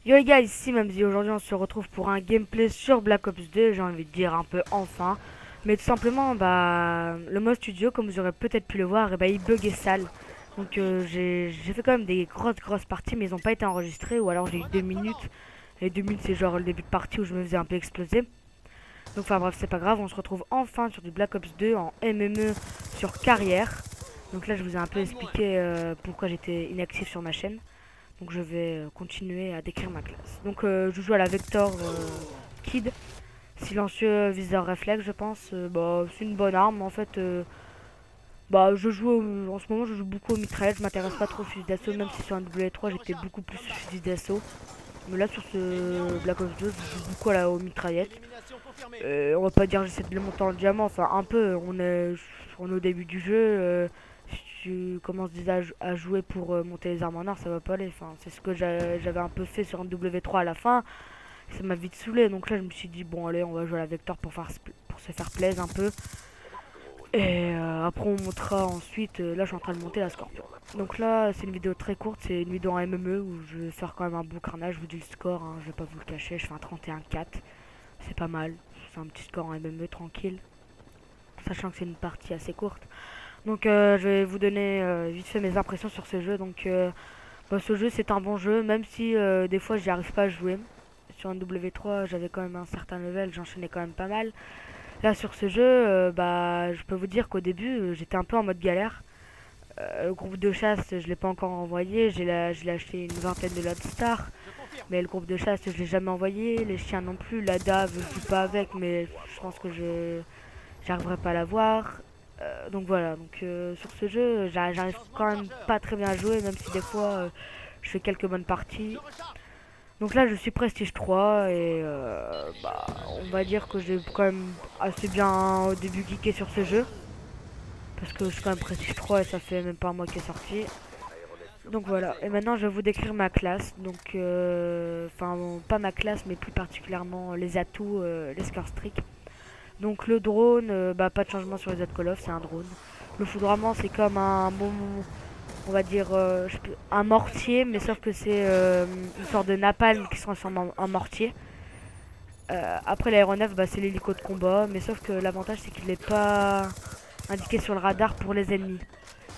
Yo les gars, ici Mamzi, aujourd'hui on se retrouve pour un gameplay sur Black Ops 2, j'ai envie de dire un peu enfin. Mais tout simplement, le mode studio, comme vous aurez peut-être pu le voir, il buguait sale. Donc j'ai fait quand même des grosses parties, mais ils n'ont pas été enregistrés, ou alors j'ai eu 2 minutes. Et 2 minutes c'est genre le début de partie où je me faisais un peu exploser. Donc enfin bref, c'est pas grave, on se retrouve enfin sur du Black Ops 2 en MME sur carrière. Donc là je vous ai un peu expliqué pourquoi j'étais inactif sur ma chaîne. Donc je vais continuer à décrire ma classe. Donc je joue à la Vector Kid. Silencieux viseur réflexe je pense. C'est une bonne arme en fait. Je joue en ce moment je joue beaucoup au mitraillette. Je m'intéresse pas trop au fusil d'assaut, même si sur un W3 j'étais beaucoup plus fusil d'assaut. Mais là sur ce Black Ops 2 je joue beaucoup aux mitraillettes. On va pas dire j'essaie de les monter en diamant, enfin un peu. On est au début du jeu. Si tu commences déjà à jouer pour monter les armes en or, ça va pas aller. Enfin, c'est ce que j'avais un peu fait sur un W3 à la fin. Ça m'a vite saoulé. Donc là, je me suis dit, bon, allez, on va jouer à la Vector pour se faire plaisir un peu. Et après, on montera ensuite. Là, je suis en train de monter la Scorpion. Donc là, c'est une vidéo très courte. C'est une vidéo en MME où je vais faire quand même un beau carnage. Je vous dis le score, hein, je vais pas vous le cacher. Je fais un 31-4. C'est pas mal. C'est un petit score en MME tranquille. Sachant que c'est une partie assez courte. Donc je vais vous donner vite fait mes impressions sur ce jeu. Donc ce jeu c'est un bon jeu, même si des fois j'y arrive pas à jouer. Sur un W3 j'avais quand même un certain level, j'enchaînais quand même pas mal. Là sur ce jeu, je peux vous dire qu'au début j'étais un peu en mode galère. Le groupe de chasse je l'ai pas encore envoyé, j'ai acheté une vingtaine de Lodestar. Mais le groupe de chasse je l'ai jamais envoyé, les chiens non plus, la dave je joue pas avec mais je pense que j'arriverai pas à l'avoir. Donc voilà, sur ce jeu, j'arrive quand même pas très bien à jouer, même si des fois je fais quelques bonnes parties. Donc là, je suis Prestige 3 et on va dire que j'ai quand même assez bien au début geeké sur ce jeu. Parce que je suis quand même Prestige 3 et ça fait même pas un mois qu'il est sorti. Donc voilà, et maintenant je vais vous décrire ma classe. Donc, pas ma classe, mais plus particulièrement les atouts, les score streaks. Donc le drone, pas de changement sur les autres Call of, c'est un drone. Le foudroiement c'est comme un bon, on va dire un mortier, mais sauf que c'est une sorte de napalm qui se transforme en mortier. Après l'aéronef, c'est l'hélico de combat, mais sauf que l'avantage c'est qu'il n'est pas indiqué sur le radar pour les ennemis.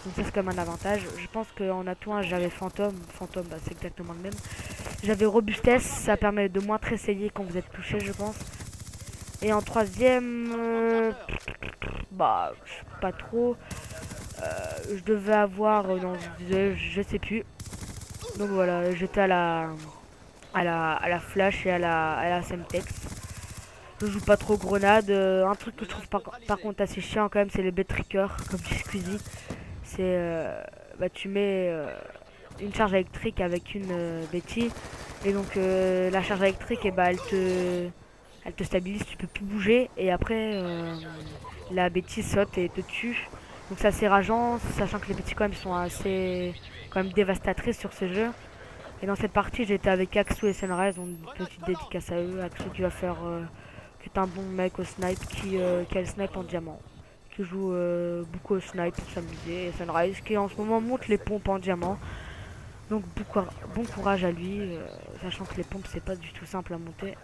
Donc ça c'est comme un avantage. Je pense qu'en atout 1 j'avais fantôme, c'est exactement le même. J'avais robustesse, ça permet de moins tressailler quand vous êtes touché je pense. Et en troisième, pas trop. Je devais avoir, non, je sais plus. Donc voilà, j'étais à la flash et à la semtex. Je joue pas trop grenade. Un truc que je trouve par contre assez chiant quand même, c'est les B-trickers, comme dit Squeezie. C'est, tu mets une charge électrique avec une Betty. Et donc la charge électrique, elle te stabilise, tu peux plus bouger. Et après, la Betty saute et te tue. Donc c'est assez rageant, sachant que les Betty quand même sont assez quand même dévastatrices sur ce jeu. Et dans cette partie, j'étais avec Axu et Sunrise, donc une petite dédicace à eux. Axu qui va faire, qui est un bon mec au snipe, qui a le snipe en diamant. Qui joue beaucoup au snipe pour s'amuser. Et Sunrise qui en ce moment monte les pompes en diamant. Donc bon courage à lui, sachant que les pompes c'est pas du tout simple à monter.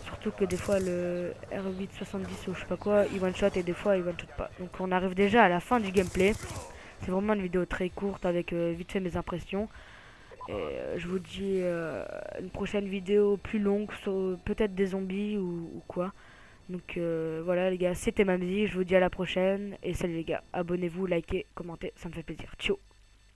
Surtout que des fois le R870 ou je sais pas quoi, il one shot et des fois il one shot pas. Donc on arrive déjà à la fin du gameplay. C'est vraiment une vidéo très courte avec vite fait mes impressions. Et je vous dis une prochaine vidéo plus longue, peut-être des zombies ou quoi. Donc voilà les gars, c'était Mamzi, je vous dis à la prochaine. Et salut les gars, abonnez-vous, likez, commentez, ça me fait plaisir. Ciao.